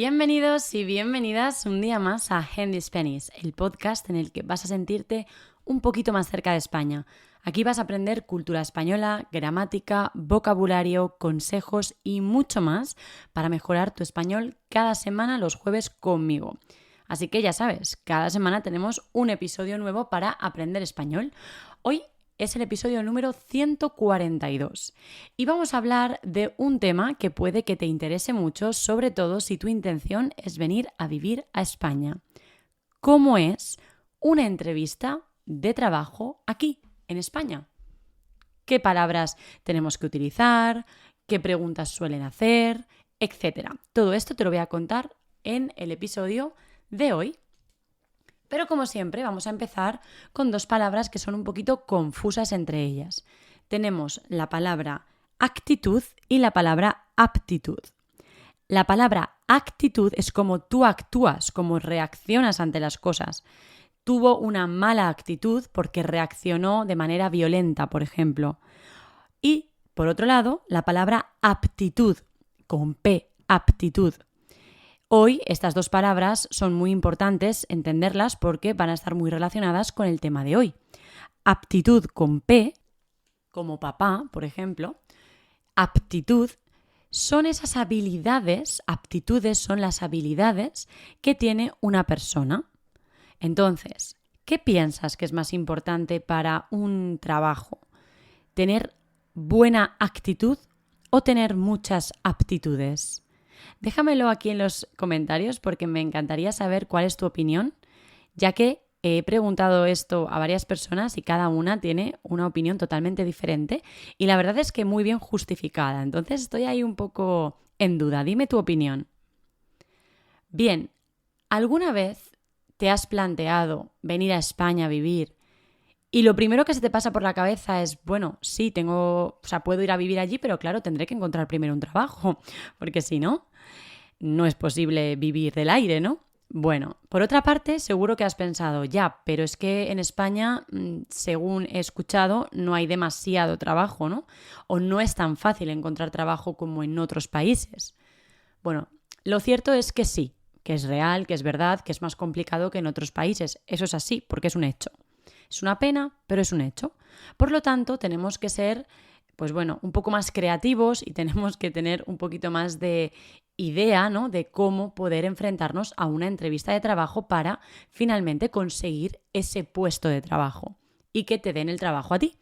Bienvenidos y bienvenidas un día más a Handy Spanish, el podcast en el que vas a sentirte un poquito más cerca de España. Aquí vas a aprender cultura española, gramática, vocabulario, consejos y mucho más para mejorar tu español cada semana los jueves conmigo. Así que ya sabes, cada semana tenemos un episodio nuevo para aprender español. Hoy es el episodio número 142 y vamos a hablar de un tema que puede que te interese mucho, sobre todo si tu intención es venir a vivir a España. ¿Cómo es una entrevista de trabajo aquí, en España? ¿Qué palabras tenemos que utilizar? ¿Qué preguntas suelen hacer? Etcétera. Todo esto te lo voy a contar en el episodio de hoy. Pero como siempre vamos a empezar con dos palabras que son un poquito confusas entre ellas. Tenemos la palabra actitud y la palabra aptitud. La palabra actitud es como tú actúas, como reaccionas ante las cosas. Tuvo una mala actitud porque reaccionó de manera violenta, por ejemplo. Y, por otro lado, la palabra aptitud, con P, aptitud. Hoy estas dos palabras son muy importantes entenderlas porque van a estar muy relacionadas con el tema de hoy. Aptitud con P, como papá, por ejemplo. Aptitud son esas habilidades, aptitudes son las habilidades que tiene una persona. Entonces, ¿qué piensas que es más importante para un trabajo? ¿Tener buena actitud o tener muchas aptitudes? Déjamelo aquí en los comentarios porque me encantaría saber cuál es tu opinión, ya que he preguntado esto a varias personas y cada una tiene una opinión totalmente diferente y la verdad es que muy bien justificada. Entonces estoy ahí un poco en duda. Dime tu opinión. Bien, ¿alguna vez te has planteado venir a España a vivir y lo primero que se te pasa por la cabeza es, bueno, sí, puedo ir a vivir allí, pero claro, tendré que encontrar primero un trabajo, porque si no, no es posible vivir del aire, ¿no? Bueno, por otra parte, seguro que has pensado, ya, pero es que en España, según he escuchado, no hay demasiado trabajo, ¿no? O no es tan fácil encontrar trabajo como en otros países. Bueno, lo cierto es que sí, que es real, que es verdad, que es más complicado que en otros países. Eso es así, porque es un hecho. Es una pena, pero es un hecho. Por lo tanto, tenemos que ser, un poco más creativos y tenemos que tener un poquito más de idea, ¿no?, de cómo poder enfrentarnos a una entrevista de trabajo para finalmente conseguir ese puesto de trabajo y que te den el trabajo a ti.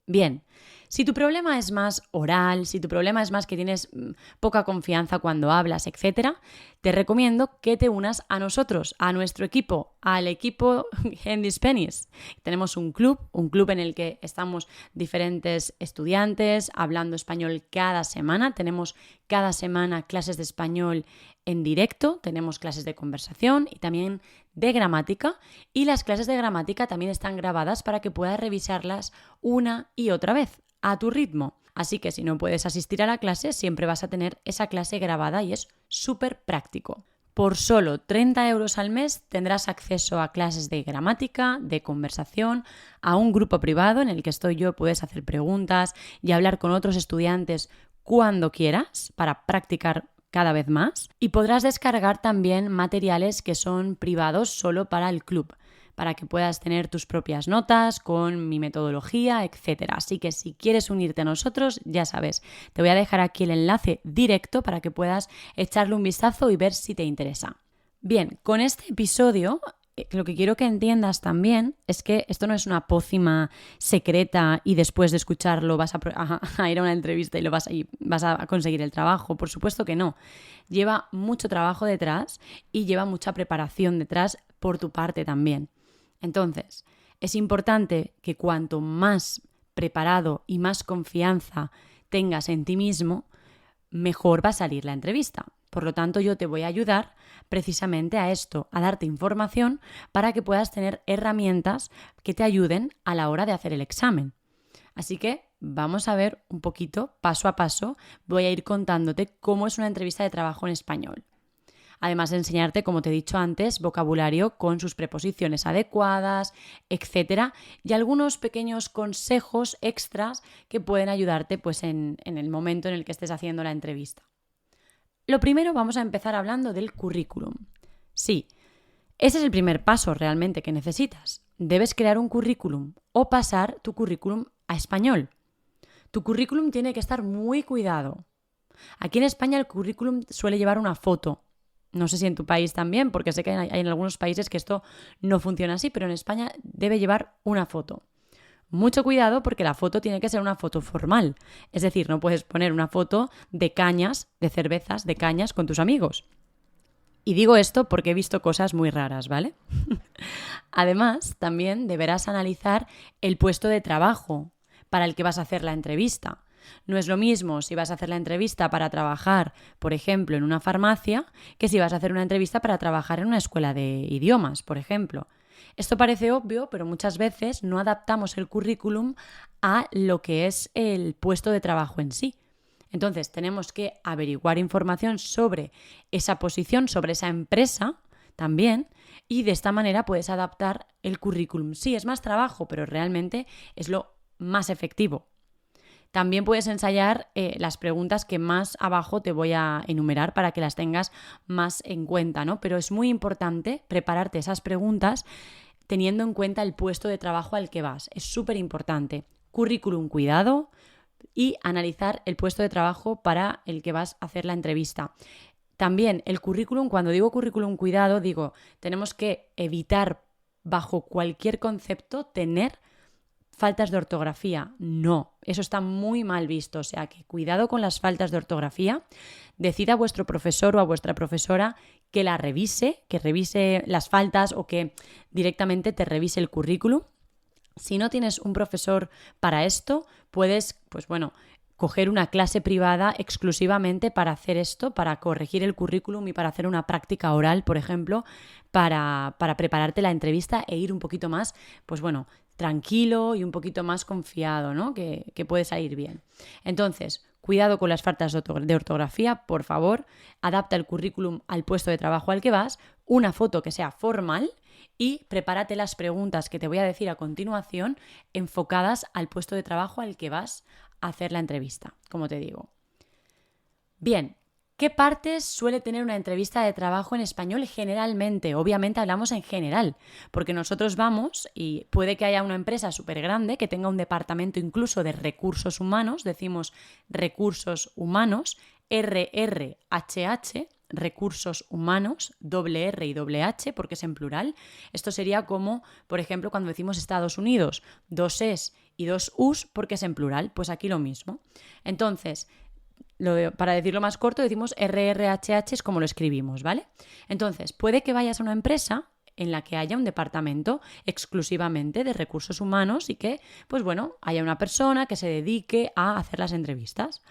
Bien, si tu problema es más oral, si tu problema es más que tienes poca confianza cuando hablas, etc., te recomiendo que te unas a nosotros, a nuestro equipo, al equipo Handy Spanish. Tenemos un club en el que estamos diferentes estudiantes hablando español cada semana. Tenemos cada semana clases de español en directo, tenemos clases de conversación y también de gramática, y las clases de gramática también están grabadas para que puedas revisarlas una y otra vez a tu ritmo. Así que si no puedes asistir a la clase, siempre vas a tener esa clase grabada y es súper práctico. Por solo 30 euros al mes tendrás acceso a clases de gramática, de conversación, a un grupo privado en el que estoy yo, puedes hacer preguntas y hablar con otros estudiantes cuando quieras para practicar cada vez más, y podrás descargar también materiales que son privados solo para el club, para que puedas tener tus propias notas con mi metodología, etc. Así que si quieres unirte a nosotros, ya sabes, te voy a dejar aquí el enlace directo para que puedas echarle un vistazo y ver si te interesa. Bien, con este episodio lo que quiero que entiendas también es que esto no es una pócima secreta y después de escucharlo vas a ir a una entrevista y vas a conseguir el trabajo. Por supuesto que no. Lleva mucho trabajo detrás y lleva mucha preparación detrás por tu parte también. Entonces, es importante que cuanto más preparado y más confianza tengas en ti mismo, mejor va a salir la entrevista. Por lo tanto, yo te voy a ayudar precisamente a esto, a darte información para que puedas tener herramientas que te ayuden a la hora de hacer el examen. Así que vamos a ver un poquito, paso a paso, voy a ir contándote cómo es una entrevista de trabajo en español. Además de enseñarte, como te he dicho antes, vocabulario con sus preposiciones adecuadas, etcétera, y algunos pequeños consejos extras que pueden ayudarte en el momento en el que estés haciendo la entrevista. lo primero vamos a empezar hablando del currículum. Sí, ese es el primer paso realmente que necesitas. Debes crear un currículum o pasar tu currículum a español. Tu currículum tiene que estar muy cuidado. Aquí en España el currículum suele llevar una foto. No sé si en tu país también, porque sé que hay en algunos países que esto no funciona así, pero en España debe llevar una foto. Mucho cuidado porque la foto tiene que ser una foto formal. Es decir, no puedes poner una foto de cañas, de cervezas, de cañas con tus amigos. Y digo esto porque he visto cosas muy raras, ¿vale? Además, también deberás analizar el puesto de trabajo para el que vas a hacer la entrevista. No es lo mismo si vas a hacer la entrevista para trabajar, por ejemplo, en una farmacia, que si vas a hacer una entrevista para trabajar en una escuela de idiomas, por ejemplo. Esto parece obvio, pero muchas veces no adaptamos el currículum a lo que es el puesto de trabajo en sí. Entonces, tenemos que averiguar información sobre esa posición, sobre esa empresa también, y de esta manera puedes adaptar el currículum. Sí, es más trabajo, pero realmente es lo más efectivo. También puedes ensayar las preguntas que más abajo te voy a enumerar para que las tengas más en cuenta, ¿no? Pero es muy importante prepararte esas preguntas teniendo en cuenta el puesto de trabajo al que vas. Es súper importante. Currículum cuidado y analizar el puesto de trabajo para el que vas a hacer la entrevista. También el currículum, cuando digo currículum cuidado, digo, tenemos que evitar bajo cualquier concepto tener faltas de ortografía. No, eso está muy mal visto. O sea que cuidado con las faltas de ortografía. Decid a vuestro profesor o a vuestra profesora que revise las faltas o que directamente te revise el currículum. Si no tienes un profesor para esto, puedes, coger una clase privada exclusivamente para hacer esto, para corregir el currículum y para hacer una práctica oral, por ejemplo, para prepararte la entrevista e ir un poquito más, tranquilo y un poquito más confiado, ¿no? Que puede salir bien. Entonces, cuidado con las faltas de ortografía, por favor, adapta el currículum al puesto de trabajo al que vas, una foto que sea formal y prepárate las preguntas que te voy a decir a continuación enfocadas al puesto de trabajo al que vas a hacer la entrevista, como te digo. Bien, ¿qué partes suele tener una entrevista de trabajo en español generalmente? Obviamente hablamos en general, porque nosotros vamos y puede que haya una empresa súper grande que tenga un departamento incluso de recursos humanos, decimos recursos humanos, RRHH, recursos humanos, doble R y doble H, porque es en plural. Esto sería como, por ejemplo, cuando decimos Estados Unidos, dos Es y dos Us, porque es en plural, pues aquí lo mismo. Entonces, para decirlo más corto, decimos RRHH es como lo escribimos, ¿vale? Entonces, puede que vayas a una empresa en la que haya un departamento exclusivamente de recursos humanos y que, haya una persona que se dedique a hacer las entrevistas.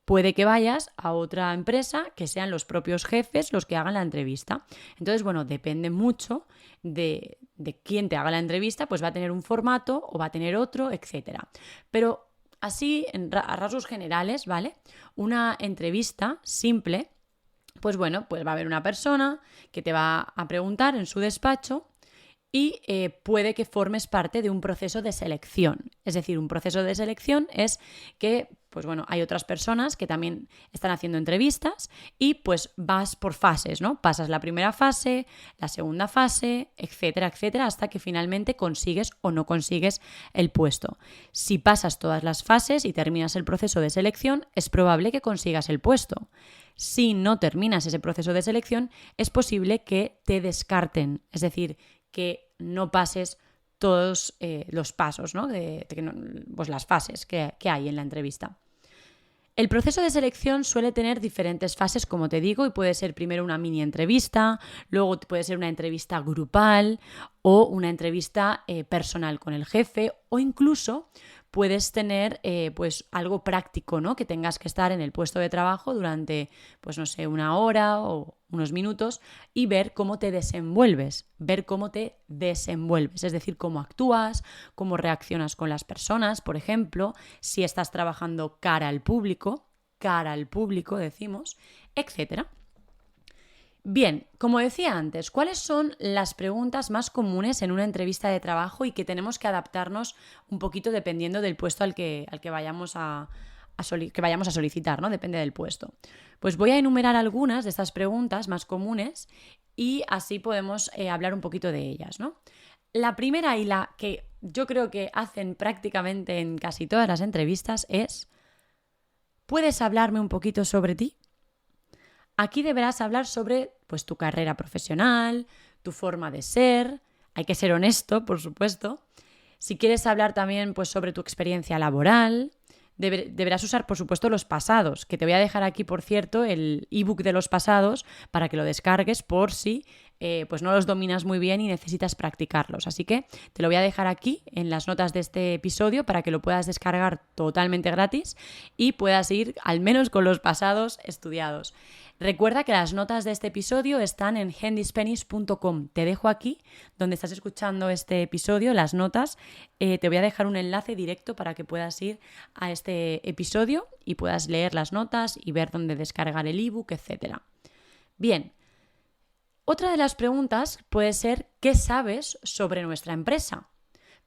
Puede que vayas a otra empresa que sean los propios jefes los que hagan la entrevista. Entonces, depende mucho de quién te haga la entrevista, pues va a tener un formato o va a tener otro, etcétera. Pero así, a rasgos generales, ¿vale? Una entrevista simple, pues va a haber una persona que te va a preguntar en su despacho y puede que formes parte de un proceso de selección. Es decir, un proceso de selección es que hay otras personas que también están haciendo entrevistas y pues vas por fases, ¿no? Pasas la primera fase, la segunda fase, etcétera, etcétera, hasta que finalmente consigues o no consigues el puesto. Si pasas todas las fases y terminas el proceso de selección, es probable que consigas el puesto. Si no terminas ese proceso de selección, es posible que te descarten, es decir, que no pases todos los pasos, ¿no? Las fases que hay en la entrevista. El proceso de selección suele tener diferentes fases, como te digo, y puede ser primero una mini entrevista, luego puede ser una entrevista grupal o una entrevista personal con el jefe, o incluso puedes tener algo práctico, ¿no? Que tengas que estar en el puesto de trabajo durante, una hora o unos minutos y ver cómo te desenvuelves, es decir, cómo actúas, cómo reaccionas con las personas, por ejemplo, si estás trabajando cara al público decimos, etcétera. Bien, como decía antes, ¿cuáles son las preguntas más comunes en una entrevista de trabajo y que tenemos que adaptarnos un poquito dependiendo del puesto al que vayamos a que vayamos a solicitar, ¿no? Depende del puesto. Pues voy a enumerar algunas de estas preguntas más comunes y así podemos hablar un poquito de ellas, ¿no? La primera y la que yo creo que hacen prácticamente en casi todas las entrevistas es: ¿puedes hablarme un poquito sobre ti? Aquí deberás hablar sobre pues, tu carrera profesional, tu forma de ser. Hay que ser honesto, por supuesto. Si quieres hablar también pues, sobre tu experiencia laboral, deberás usar, por supuesto, los pasados, que te voy a dejar aquí, por cierto, el ebook de los pasados para que lo descargues por si pues no los dominas muy bien y necesitas practicarlos. Así que te lo voy a dejar aquí en las notas de este episodio para que lo puedas descargar totalmente gratis y puedas ir al menos con los pasados estudiados. Recuerda que las notas de este episodio están en handyspanish.com. Te dejo aquí, donde estás escuchando este episodio, las notas. Te voy a dejar un enlace directo para que puedas ir a este episodio y puedas leer las notas y ver dónde descargar el ebook, etc. Bien, otra de las preguntas puede ser: ¿qué sabes sobre nuestra empresa?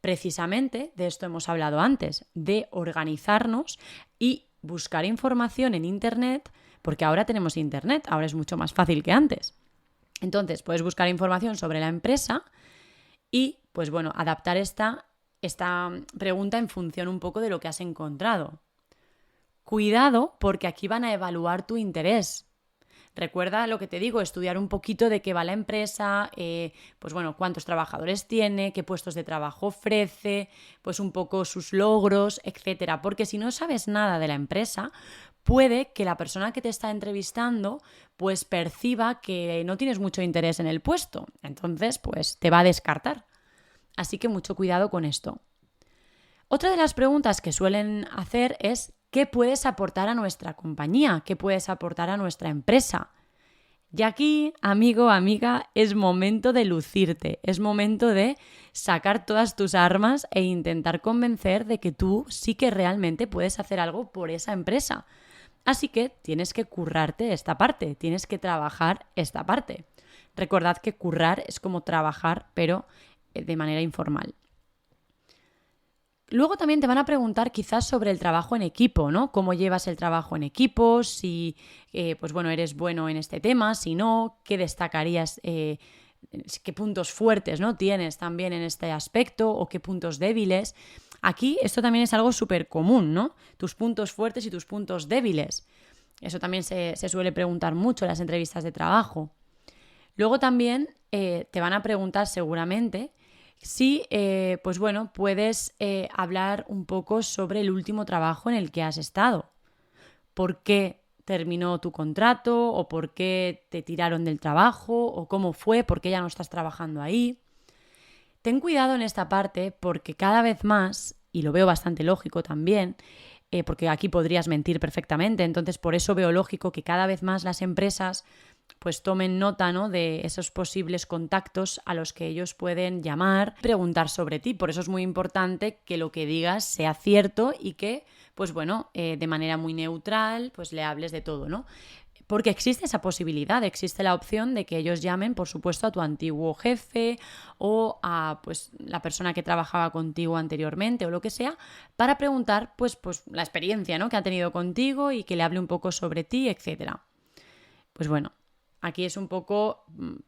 Precisamente de esto hemos hablado antes, de organizarnos y buscar información en Internet, porque ahora tenemos Internet, ahora es mucho más fácil que antes. Entonces, puedes buscar información sobre la empresa y, pues bueno, adaptar esta pregunta en función un poco de lo que has encontrado. Cuidado, porque aquí van a evaluar tu interés. Recuerda lo que te digo, estudiar un poquito de qué va la empresa, pues bueno, cuántos trabajadores tiene, qué puestos de trabajo ofrece, pues un poco sus logros, etcétera. Porque si no sabes nada de la empresa, puede que la persona que te está entrevistando pues perciba que no tienes mucho interés en el puesto. Entonces, pues te va a descartar. Así que mucho cuidado con esto. Otra de las preguntas que suelen hacer es: ¿qué puedes aportar a nuestra compañía? ¿Qué puedes aportar a nuestra empresa? Y aquí, amigo, amiga, es momento de lucirte, es momento de sacar todas tus armas e intentar convencer de que tú sí que realmente puedes hacer algo por esa empresa. Así que tienes que currarte esta parte, tienes que trabajar esta parte. Recordad que currar es como trabajar, pero de manera informal. Luego también te van a preguntar quizás sobre el trabajo en equipo, ¿no? ¿Cómo llevas el trabajo en equipo? Si, pues bueno, eres bueno en este tema, si no, ¿qué destacarías? ¿Qué puntos fuertes, ¿no? tienes también en este aspecto o qué puntos débiles? Aquí esto también es algo súper común, ¿no? Tus puntos fuertes y tus puntos débiles. Eso también se suele preguntar mucho en las entrevistas de trabajo. Luego también te van a preguntar seguramente si, pues bueno, puedes hablar un poco sobre el último trabajo en el que has estado. ¿Por qué terminó tu contrato? ¿O por qué te tiraron del trabajo? ¿O cómo fue? ¿Por qué ya no estás trabajando ahí? Ten cuidado en esta parte porque cada vez más, y lo veo bastante lógico también, porque aquí podrías mentir perfectamente, entonces por eso veo lógico que cada vez más las empresas pues tomen nota, ¿no?, de esos posibles contactos a los que ellos pueden llamar, preguntar sobre ti. Por eso es muy importante que lo que digas sea cierto y que, pues bueno, de manera muy neutral, pues le hables de todo, ¿no? Porque existe esa posibilidad, existe la opción de que ellos llamen, por supuesto, a tu antiguo jefe o a pues, la persona que trabajaba contigo anteriormente o lo que sea, para preguntar pues la experiencia, ¿no?, que ha tenido contigo y que le hable un poco sobre ti, etc. Pues bueno, aquí es un poco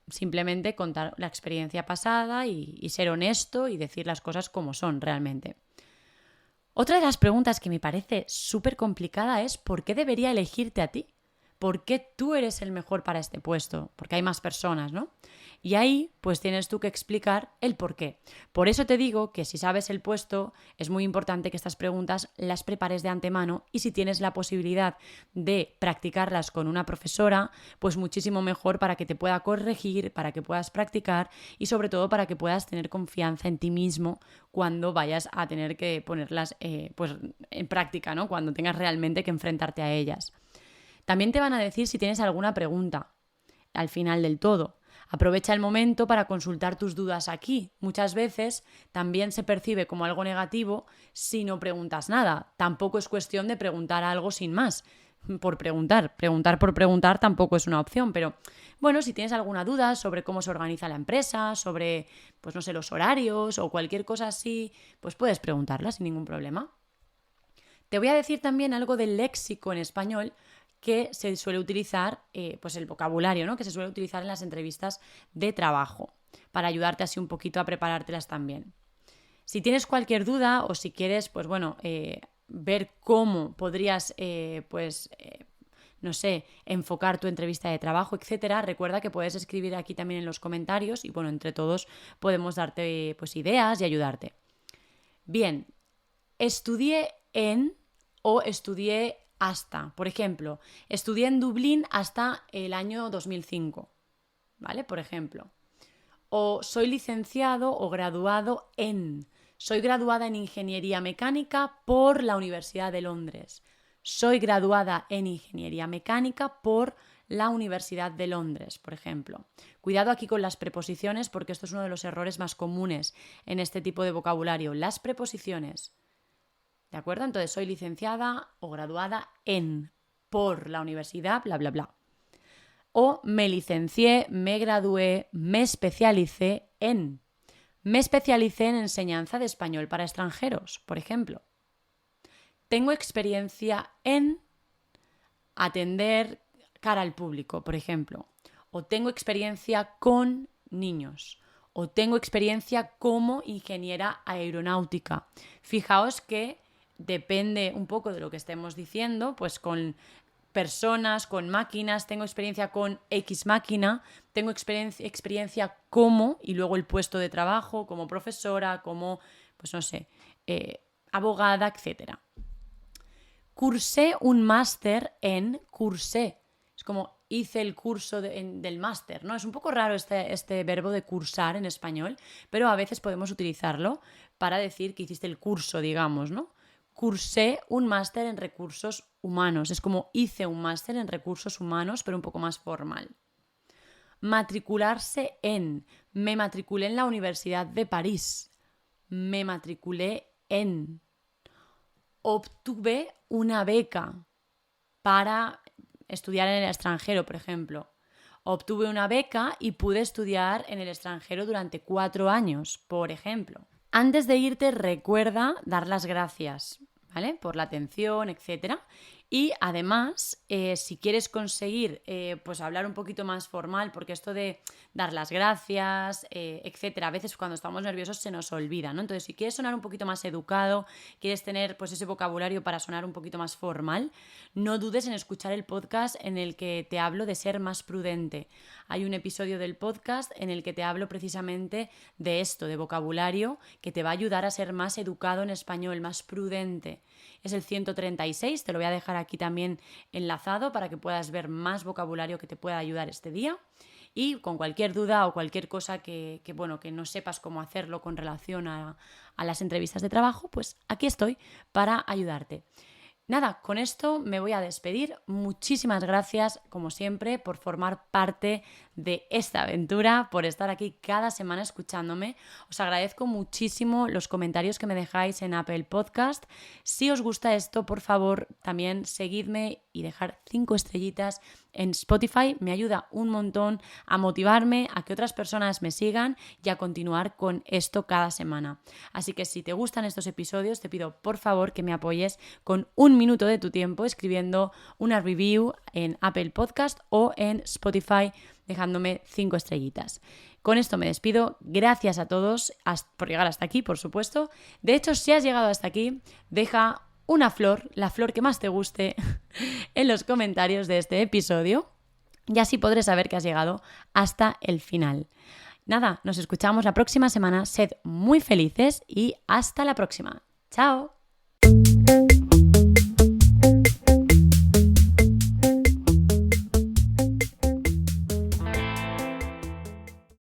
simplemente contar la experiencia pasada y ser honesto y decir las cosas como son realmente. Otra de las preguntas que me parece súper complicada es: ¿por qué debería elegirte a ti? ¿Por qué tú eres el mejor para este puesto? Porque hay más personas, ¿no? Y ahí, pues tienes tú que explicar el por qué. Por eso te digo que si sabes el puesto, es muy importante que estas preguntas las prepares de antemano y si tienes la posibilidad de practicarlas con una profesora, pues muchísimo mejor para que te pueda corregir, para que puedas practicar y sobre todo para que puedas tener confianza en ti mismo cuando vayas a tener que ponerlas pues en práctica, ¿no? Cuando tengas realmente que enfrentarte a ellas. También te van a decir si tienes alguna pregunta al final del todo. Aprovecha el momento para consultar tus dudas aquí. Muchas veces también se percibe como algo negativo si no preguntas nada. Tampoco es cuestión de preguntar algo sin más. Por preguntar. Preguntar por preguntar tampoco es una opción, pero bueno, si tienes alguna duda sobre cómo se organiza la empresa, sobre, pues no sé, los horarios o cualquier cosa así, pues puedes preguntarla sin ningún problema. Te voy a decir también algo del léxico en español que se suele utilizar, pues el vocabulario, ¿no? Que se suele utilizar en las entrevistas de trabajo, para ayudarte así un poquito a preparártelas también. Si tienes cualquier duda o si quieres, pues bueno, ver cómo podrías, no sé, enfocar tu entrevista de trabajo, etcétera, recuerda que puedes escribir aquí también en los comentarios y bueno, entre todos podemos darte pues ideas y ayudarte. Bien, estudié en o estudié hasta, por ejemplo, estudié en Dublín hasta el año 2005, ¿vale? Por ejemplo. O soy licenciado o graduado en. Soy graduada en Ingeniería Mecánica por la Universidad de Londres. Soy graduada en Ingeniería Mecánica por la Universidad de Londres, por ejemplo. Cuidado aquí con las preposiciones porque esto es uno de los errores más comunes en este tipo de vocabulario. Las preposiciones. ¿De acuerdo? Entonces, soy licenciada o graduada en, por la universidad, bla, bla, bla. O me licencié, me gradué, me especialicé en. Me especialicé en enseñanza de español para extranjeros, por ejemplo. Tengo experiencia en atender cara al público, por ejemplo. O tengo experiencia con niños. O tengo experiencia como ingeniera aeronáutica. Fijaos que depende un poco de lo que estemos diciendo, pues con personas, con máquinas, tengo experiencia con X máquina, tengo experiencia como, y luego el puesto de trabajo, como profesora, como, pues no sé, abogada, etc. Cursé un máster en, cursé. Es como hice el curso del máster, ¿no? Es un poco raro este verbo de cursar en español, pero a veces podemos utilizarlo para decir que hiciste el curso, digamos, ¿no? Cursé un máster en recursos humanos. Es como hice un máster en recursos humanos, pero un poco más formal. Matricularse en. Me matriculé en la Universidad de París. Me matriculé en. Obtuve una beca para estudiar en el extranjero, por ejemplo. Obtuve una beca y pude estudiar en el extranjero durante 4 años, por ejemplo. Antes de irte, recuerda dar las gracias, ¿vale? Por la atención, etc. Y además, si quieres conseguir pues hablar un poquito más formal, porque esto de dar las gracias, etcétera, a veces cuando estamos nerviosos se nos olvida, ¿no? Entonces, si quieres sonar un poquito más educado, quieres tener pues ese vocabulario para sonar un poquito más formal, no dudes en escuchar el podcast en el que te hablo de ser más prudente. Hay un episodio del podcast en el que te hablo precisamente de esto, de vocabulario, que te va a ayudar a ser más educado en español, más prudente. Es el 136, te lo voy a dejar aquí también enlazado para que puedas ver más vocabulario que te pueda ayudar este día. Y con cualquier duda o cualquier cosa que no sepas cómo hacerlo con relación a las entrevistas de trabajo, pues aquí estoy para ayudarte. Nada, con esto me voy a despedir. Muchísimas gracias, como siempre, por formar parte de esta aventura, por estar aquí cada semana escuchándome. Os agradezco muchísimo los comentarios que me dejáis en Apple Podcast. Si os gusta esto, por favor, también seguidme y dejar 5 estrellitas en Spotify. Me ayuda un montón a motivarme, a que otras personas me sigan y a continuar con esto cada semana. Así que si te gustan estos episodios, te pido por favor que me apoyes con 1 minuto de tu tiempo escribiendo una review en Apple Podcast o en Spotify dejándome 5 estrellitas. Con esto me despido. Gracias a todos por llegar hasta aquí, por supuesto. De hecho, si has llegado hasta aquí, deja una flor, la flor que más te guste, en los comentarios de este episodio y así podré saber que has llegado hasta el final. Nada, nos escuchamos la próxima semana. Sed muy felices y hasta la próxima. ¡Chao!